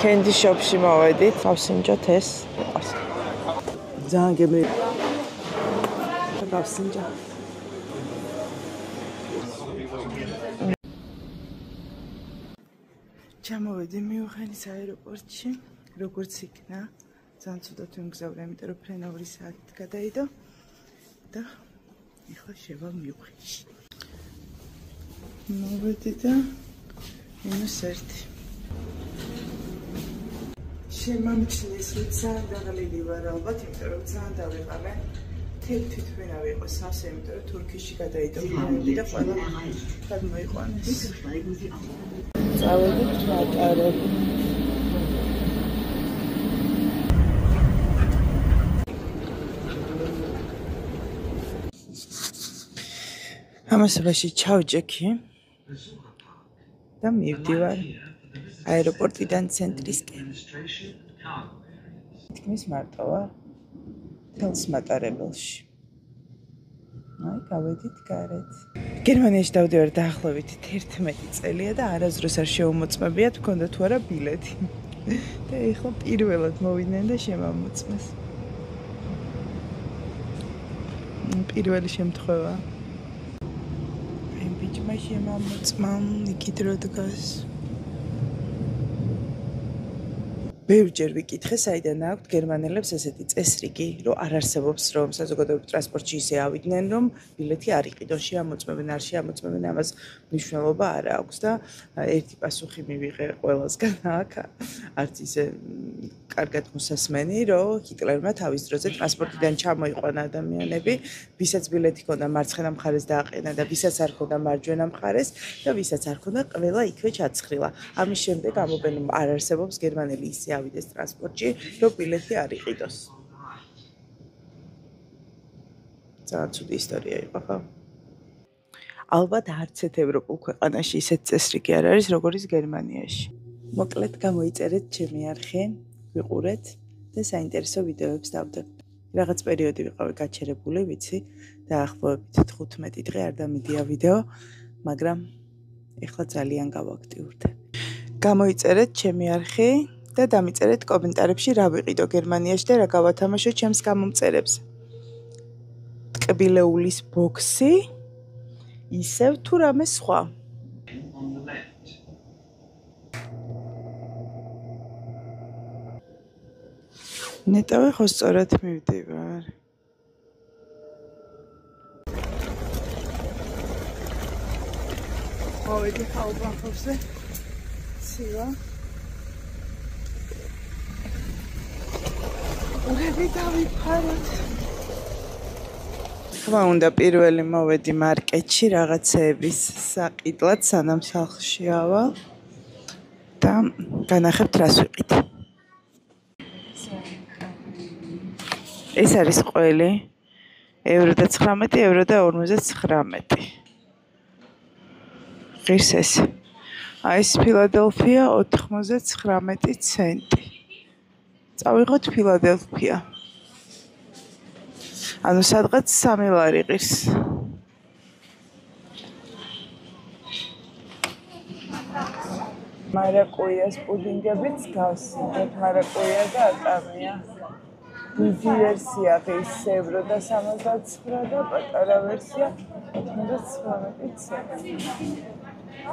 Candy shop-ში მოვედით. გავსინჯოთ ეს. ძალიან გემრიელი. გავსინჯა. ჩამოვედი მიუნხენის აეროპორტში. როგორც იქნა, ძალიან ცუდად ვიმგზავრე, იმიტომ რომ ფრენა 2 საათით გადაიდო და ეხლა შევა მიუნხენში. მოვედი და -1. შემამჩნეს რომ ძალიან დაღლილი ვარ ალბათ, იმიტომ რომ ძალიან დავიყავე. თვითმფრინავი იყო სავსე, იმიტომ რომ თურქეთში გადაიდო ფრენები და ყველა გადმოიყვანეს. წავედით მატარები. ამასობაში ჩავჯექი და მივდივარ აეროპორტიდან ცენტრისკენ. თქმის მარტოა თელს მატარებელში. აი, გავედით გარეთ. გერმანიაში დავდივარ დაახლოებით 11 წელია და არასდროს არ შეუმოწმებიათ მქონდა თუ არა ბილეთი. და ეხლა პირველად მოვიდნენ და შემამოწმეს. პირველი შემთხვევა. ბიჭმა შემამოწმა, იქით რო დგას. ბევრჯერ ვიკითხე, საიდან აქვთ გერმანელებს ესეთი წესრიგი, რომ არ არსებობს, რომ საზოგადოებრივ ტრანსპორტში ისე ავიდნენ, რომ ბილეთი არ იყიდონ, შეამოწმებენ, არ შეამოწმებენ, ამას მნიშვნელობა არ აქვს და ერთი პასუხი მივიღე ყველასგან აქ, არც ისე კარგად მოსასმენი, რომ ჰიტლერმა თავის დროზე ტრანსპორტიდან ჩამოიყვანა ადამიანები, ვისაც ბილეთი ჰქონდა მარცხენა მხარეს დააყენა და ვისაც არ ჰქონდა მარჯვენა მხარეს და ვისაც არ ჰქონდა, ყველა იქვე ჩაცხრილა. ამის შემდეგ ამობენ, რომ არ არსებობს გერმანელი ისე ავიდეს ტრანსპორტში, რომ ბილეთი არ იყიდოს. ძალიან ცუდი ისტორია იყო, ხო? ალბათ არც ერთ ევროპულ ქვეყანაში ისეთ წესრიგი არ არის, როგორც გერმანიაში. მოკლედ გამოიწერეთ ჩემი არხი, ვიყურეთ და საინტერესო ვიდეოებს დავდებ. რაღაც პერიოდი ვიყავი გაჩერებული, ვიცი, დაახლოებით 15 დღე არ დამიდია ვიდეო, მაგრამ ეხლა ძალიან გავაქტიურდე. გამოიწერეთ ჩემი არხი და დამიწერეთ კომენტარებში რა ვიყიდო გერმანიაში და რა გავათამაშო ჩემს გამომწერებს. ტკბილეულის ბოქსი, ისევ თუ რამე სხვა. ნეტავე ხო სწორად მივდივარ. მოვედი ხაუბანხობზე. ცივა. ურები დავიფაროთ. ხმა უნდა პირველი მოვედი მარკეტში რაღაცეების საყიდლად, სანამ სახლში ავალ და განახებთ რას ვიყიდ. ეს არის ყველი евро და 19, евро და 59. ღირს ეს. აი ეს ფილადელფია 99 ცენტი. წავიღოთ ფილადელფია. ანუ სადღაც 3 ლარი ღირს. მარაკუიას პუდინგებიც გავსინჯეთ, მარაკუია და ატამია. დიდი ვერსია ღირს евро და 69 და პატარა ვერსია 99 ცენტი.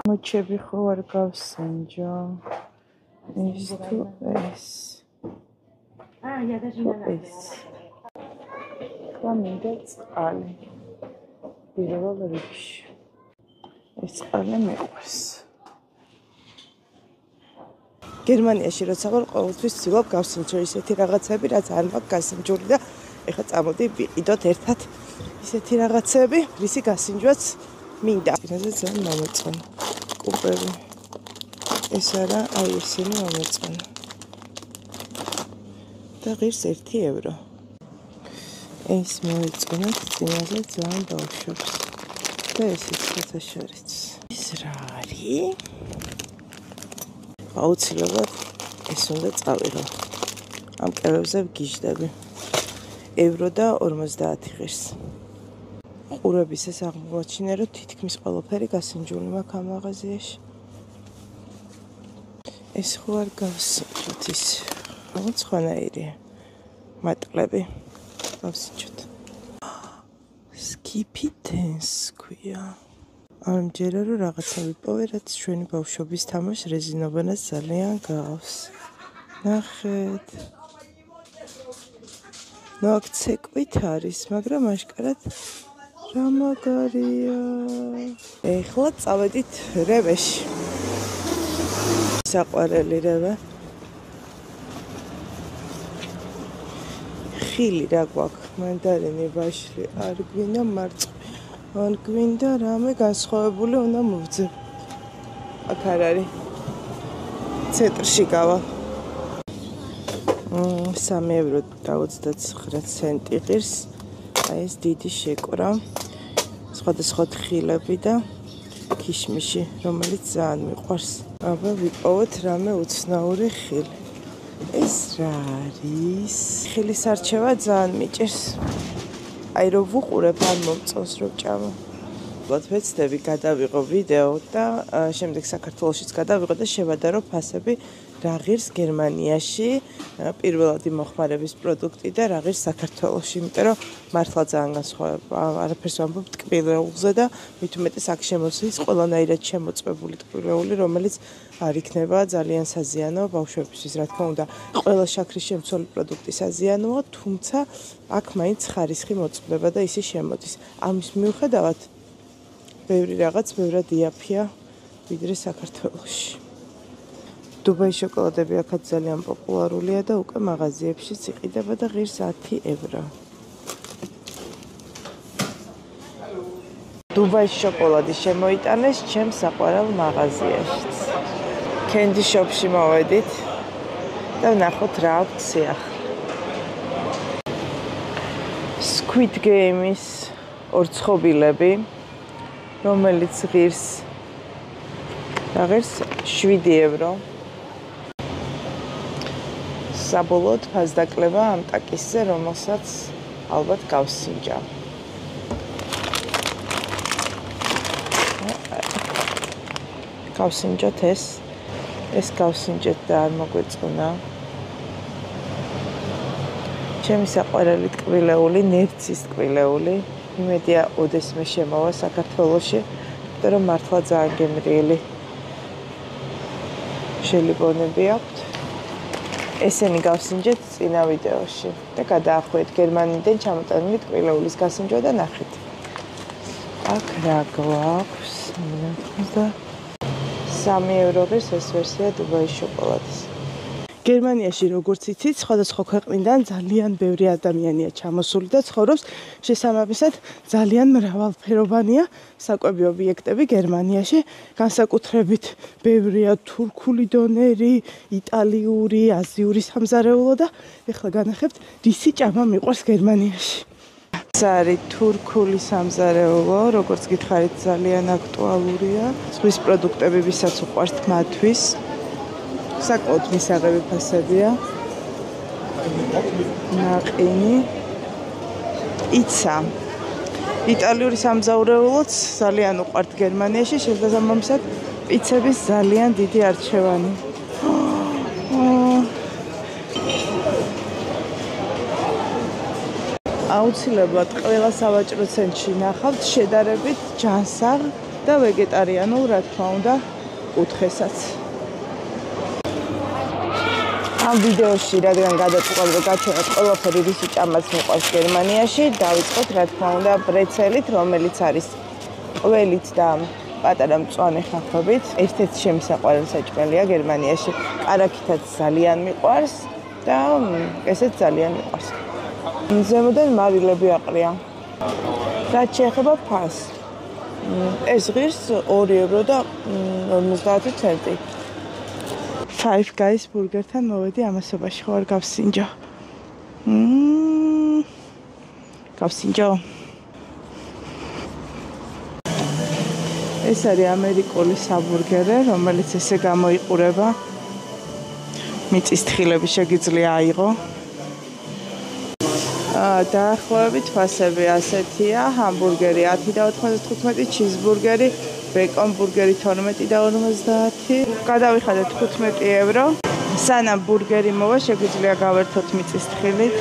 მოჩები ხო არ გავსინჯო. ეს თუ ეს. я даже не знаю. და მინდა წყალი. პირველ რიგში. ეს წყალი მეყვარს. გერმანიაში როცა ვარ, ყოველთვის ვცდილობ გავსინჯო ისეთი რაღაცები, რაც არ მაქვს გასინჯული და ეხლა წამოდი ვიყიდოთ ერთად ისეთი რაღაცები, რისი გასინჯვაც მინდა. რაზე ძალიან მომეწონა. კუპები. ეს არა, აი ესენი მომეწონა. და ღირს 1 евро. ეს მოეწონათ წინაზე ძალიან ბავშვებს. და ესეც საერთაშორისო. ეს რა არის? აუცილებლად ეს უნდა წავიღო. ამ კერებზე ვგიჟდები. евро და 50 ღირს. ყურების ეს აღმოაჩინე, რომ თითქმის ყველაფერი გასინჯული მაქვს ამ მაღაზიაში. ეს ხო არ გავსინჯოთ ის რაღაც ხანაირი მატყლები გავსინჯოთ skip dance ქვია არ მჯერა რომ რაღაცა ვიპოვე რაც ჩვენი ბავშვობის თამაშ რეზინოვანას ძალიან გავს ნახეთ ნუ აქ ცეკვით არის მაგრამ აშკარად რა მაგარია ეხლა წავედით რევეში საყვარელი რევე ხილი რა გვაქვს მანდარინი ვაშლი არ გვინდა მარწყვა არ გვინდა რამე განსხვავებული უნდა მოვძებ აქ არ არის ცენტრში გავა 3 ევრო და 29 ცენტი ღირს აი ეს დიდი შეკვრა სხვადასხვა თხილები და ქიშმიში რომელიც ძალიან მიყვარს აბა ვიპოვოთ რამე უცნაური ხილი ეს რა არის ხილის არჩევა ძალიან მიჭირს აი რო ვუყურებ არ მომწონს რომ ჭამო ვთქვათ ვეცდები გადავიღო ვიდეო და შემდეგ საქართველოშიც გადავიღო და შევადარო ფასები რა ღირს გერმანიაში პირველადი მოხმარების პროდუქტი და რა ღირს საქართველოში იმიტომ რომ მართლა ძალიან განსხვავება არაფერს ვამბობ ტკბილეულზე და მით უმეტეს აქ შემოსulis ყველანაირად შემოწმებული ტკბილეული რომელიც არ იქნება ძალიან საზიანო ბავშვებისთვის რა თქმა უნდა ყველა შაქრის შემცველი პროდუქტი საზიანოა თუმცა აქ მაინც ხარისხი მოწმდება და ისი შემოდის ამის მიუხედავად ბევრი რაღაც ბევრად იაფია ვიდრე საქართველოში დუბაის შოკოლადები აქაც ძალიან პოპულარულია და უკვე მაღაზიებშიც იყიდება და ღირს 10 ევრო. დუბაის შოკოლადი შემოიტანეს ჩემს საყვარელ მაღაზიაშიც. Candy shop-ში მოვედით და ვნახოთ რა აქვს სიახლე. Squid Game-ის ორცხობილები, რომელიც ღირს 7 ევრო. საბოლოოდ ფასდაკლება ამ ტაკისზე, რომელსაც ალბათ გავსინჯა. გავსინჯოთ ეს გავსინჯეთ და არ მოგვეწონა. ჩემი საყვარელი ტკბილეული, ნერცის ტკბილეული, იმედია ოდესმე შემოვა საქართველოში, იმიტომ რომ მართლა ძალიან გემრიელი შელიბონები აქვთ. ესენი გავსინჯეთ წინა ვიდეოში და გადაახვიეთ გერმანიიდან ჩამოტანილი ტკბილეულის გასინჯვა და ნახეთ. აქ რა გვაქვს? 3 ევრო ღირს ეს ვერსია დუბაის შოკოლადის. გერმანიაში როგორც იცით, სხვადასხვა ქვეყნიდან ძალიან ბევრი ადამიანია ჩამოსული და ცხოვრობს შესაბამისად ძალიან მრავალფეროვანია საკვები ობიექტები გერმანიაში, განსაკუთრებით ბევრია თურქული დონერი, იტალიური, აზიური სამზარეულო და ეხლა განახებთ, რისი ჭამა მიყვარს გერმანიაში. არის თურქული სამზარეულო, როგორც გითხარით, ძალიან აქტუალურია. ზღვის პროდუქტები ვისაც უყვართ მათვის საკმაოდ მისაღები ფასებია. ნაყინი. იცა. იტალიური სამზარეულოც ძალიან უყვართ გერმანიაში, შესაბამისად პიცების ძალიან დიდი არჩევანი. აუცილებლად ყველა სავაჭრო ცენტრში ნახავთ შედარებით ჯანსაღ და ვეგეტარიანულ, რა თქმა უნდა, კუთხესაც. ამ ვიდეოში რადგან გადაწყვეტ რომ გაჩვენოთ ყველაფერი რისი ჭამაც მიყვარს გერმანიაში, დავიწყოთ რა თქმა უნდა ბრეცელით, რომელიც არის ყველით და პატარა მწვანე ხახვებით. ერთ-ერთი ჩემი საყვარელი საჭმელია გერმანიაში. კარაქითაც ძალიან მიყვარს და ესეც ძალიან მიყვარს. ზემოდან მარილები აყრია. რაც შეეხება ფასს. ეს ღირს 2 ევრო და 50 ცენტი. Five Guys ბურგერთან მოვედი ამასობაში ხო არ გავსინჯო. გავსინჯო. ეს არის ამერიკული საბურგერე, რომელიც ესე გამოიყურება. მიწის თხილები შეგიძლია აიღო. დაახლოებით ფასები ასეთია: ჰამბურგერი 10 და 95, ჩიზბურგერი ბეკონ ბურგერი 12.50. გადავიხადეთ 15 евро. სანამ ბურგერი მოვა, შეგვიძლია გავერთოთ მიწის თხილით.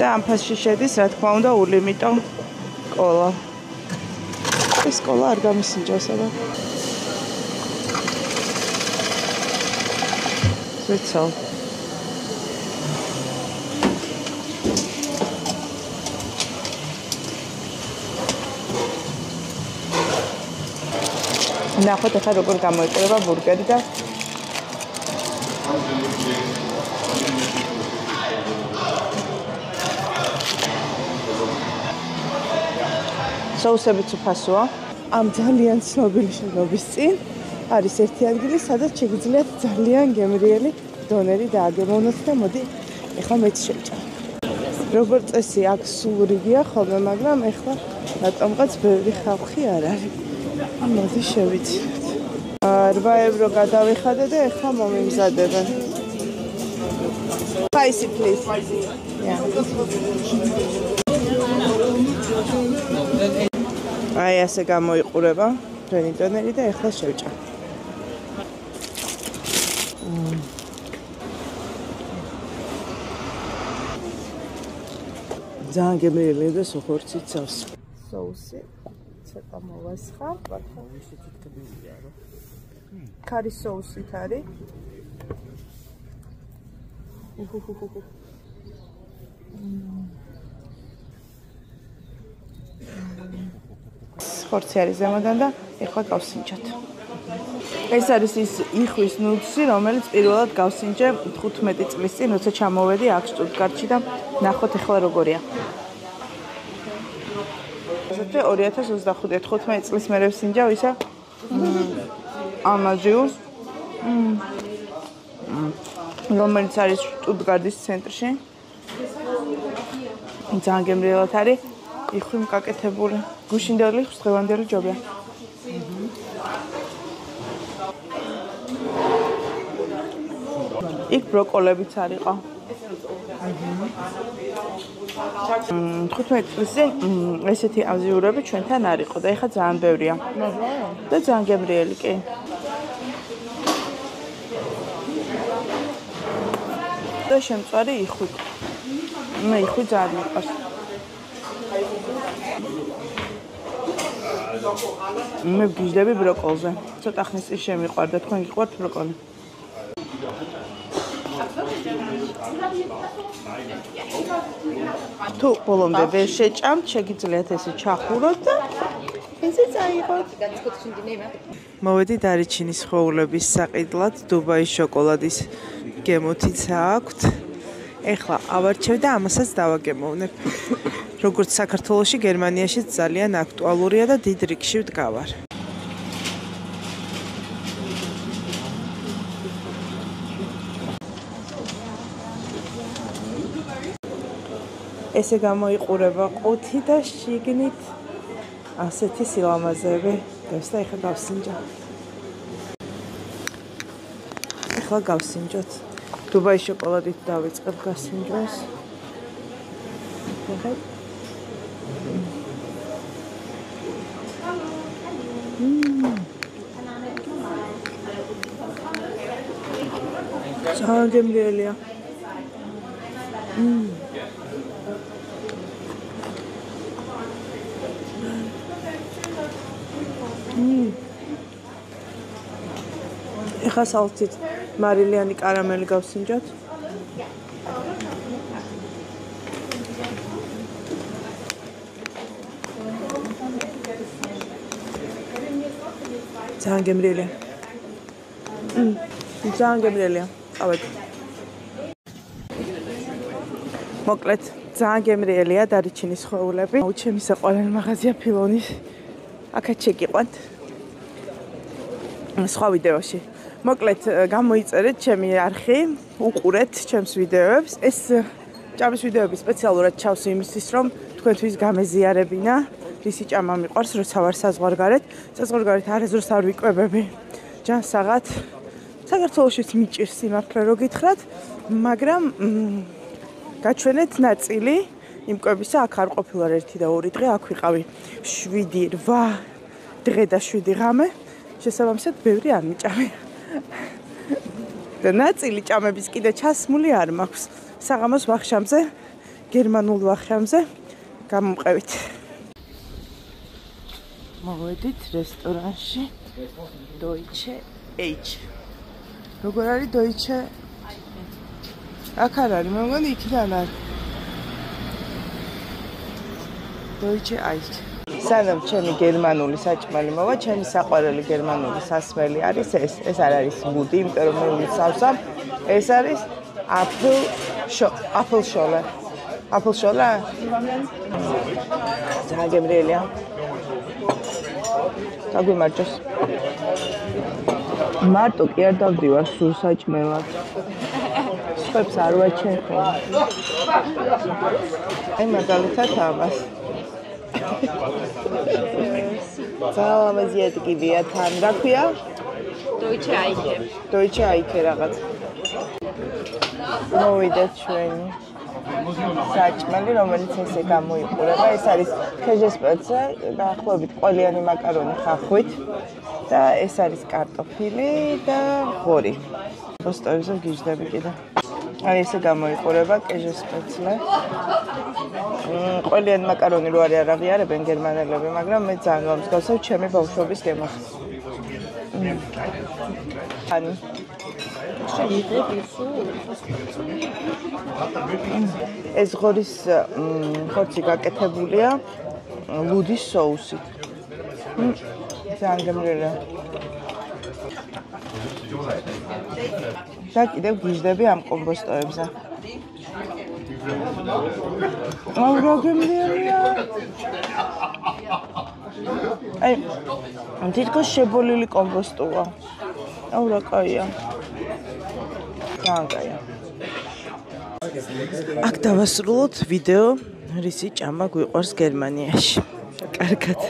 და ამ ფასში შედის, რა თქმა უნდა, ულიმიტო კოლა. ეს კოლა არ გამისინჯავს, აბა. ზეცალ. ნახოთ ახლა როგორ გამოიყურება ბურგერი და соусებიც უფასოა. ამ ძალიან ცნობილი შენობის წინ არის ერთი ადგილი, სადაც შეგიძლიათ ძალიან გემრიელი დონერი დააგემოვნოთ და მოდი, ეხლა მეც შევჭამ. როგორც წესი, აქ სულ რიგია ხოლმე, მაგრამ ეხლა რატომღაც ბევრი ხალხი არ არის. მოდი შევიცინოთ. 8 евро გადავიხადე და ეხლა მომიმზადებენ. Spicy please. აი ასე გამოიყურება ჩვენი დონერი და ეხლა შევჭამ. ძალიან გემრიელია და სოხორცი წავს. соуси ცოტა მოვასხა. ქარის соусით არის. ხორცი არის ზემოდან და ეხლა გავსინჯოთ. ეს არის ის იხვის ნუდსი, რომელიც პირველად გავსინჯე 15 წლის წინ, როცა ჩამოვედი აქ შტუტგარტში და ნახოთ ეხლა როგორია. ესეთი 2025 წლის მერე ვსინჯავ ისა ამაჟიურს. რომელიც არის შტუტგარტის ცენტრში. ძალიან გემრიელად არის. იხვი მკაკეთებული. გუშინდელი ხვსდღევანდელი ჯობია. იქ ბროკოლებიც არისო. 15 წლის წინ ესეთი ამზიურები ჩვენთან არისო და ეხლა ძალიან ბევრია. და ძალიან გემრიელი კი. და შემწვარი იხვი. მე იხვი ძალიან მიყვარს. მე ვგიჟდები ბროკოლზე. ცოტა ხნის წინ შემიყვარდა, თქვენ გიყვართ ბროკოლი? თუ ბოლომდე ვერ შეჭამთ, შეგიძლიათ ესე ჩახუროთ და ესე წაიღოთ. მოვედი დარიჩინის ხვეულების საყიდლად, დუბაის შოკოლადის გემოთიც აქვთ. ეხლა ავარჩევ და ამასაც დავაგემოვნებ. როგორც საქართველოში, გერმანიაშიც ძალიან აქტუალურია და დიდ რიგში ვდგავარ. ესე გამოიყურება ყუთი და შიგნით ასეთი სილამაზეები. და ეხლა გავსინჯა. ეხლა გავსინჯოთ. დუბაის შოკოლადით დავიწყებ გასინჯვას. ძალიან გემრიელია. ეხლა სალთით მარილიანი კარამელი გავსინჯოთ. ძალიან გემრიელია. ძალიან გემრიელია. წავედი. მოკლედ, ძალიან გემრიელია დარიჩინის ხვეულები. ჩემი საყვარელი მაღაზია ფილონის. აქაც შეგიყვანთ. სხვა ვიდეოში. მოკლედ, გამოიწერეთ ჩემი არხი, უყურეთ ჩემს ვიდეოებს. ეს ჭამის ვიდეოები სპეციალურად ჩავს იმისთვის, რომ თქვენთვის გამეზიარებინა რისი ჭამა მიყვარს, როცა ვარ საზღვარგარეთ. საზღვარგარეთ არასდროს არ ვიკვებები ჯანსაღად. საქართველოშიც მიჭირს სიმართლე რო გითხრათ, მაგრამ გაჩვენეთ ნაწილი იმ კვებისა, აქ არ ყოფილა 1 და 2 დღე, აქ ვიყავი 7-8 დღე და 7 ღამე. შესაბამისად, ბევრი არ მიჭამია. და ნაწილი ჭამების კიდე ჩასმული არ მაქვს. საღამოს ვახშამზე, გერმანულ ვახშამზე გამომყევით. მოვედით რესტორანში Deutsche H. როგორ არის Deutsche? აქ არ არის, მე მგონი იქიდან არის. Deutsche H. სანამ ჩემი გერმანული საჭმელი მოვა, ჩემი საყვარელი გერმანული სასმელი არის ეს. ეს არ არის მუდი, იმიტომ რომ მე ვისავსებ. ეს არის Apfelschorle. Apfelschorle? ძალიან გემრიელია. გაგვიმარჯოს. მარტო კი არ დავდივარ სულ საჭმელად. სხვებს არ ვაჩენ ხოლმე. აი მაგალითად ამას. ძალიან აზიატიკია თან. რა ქვია? Deutsche Eiche. Deutsche Eiche რაღაც. მოვიდეთ ჩვენი საჭმელი, რომელიც ესე გამოიყურება. ეს არის ქეჟესპეცე, დაახლოებით ყველიანი მაკარონი ხახვით და ეს არის კარტოფილი და ღორი. როსტოვზე გიждები კიდე. აი ესე გამოიყურება კეჟესპეცლე. ყველიანი მაკარონი რო არის არ აღიარებენ გერმანელები, მაგრამ მე ძალიან გამსგავსებ ჩემი ბავშვობის გემოს. ანუ ეს ღორის ხორცი გაკეთებულია ლუდის соусით. ძალიან გემრიელია. და კიდევ გიждები ამ კომბოსტოებზე. აუ რა გემრიელია. აი, თითქოს შებოლილი კომბოსტოა. აუ რა კაია. ძალიან კაია. აქ დავასრულოთ ვიდეო, რისი ჭამა გვიყვარს გერმანიაში. კარგად.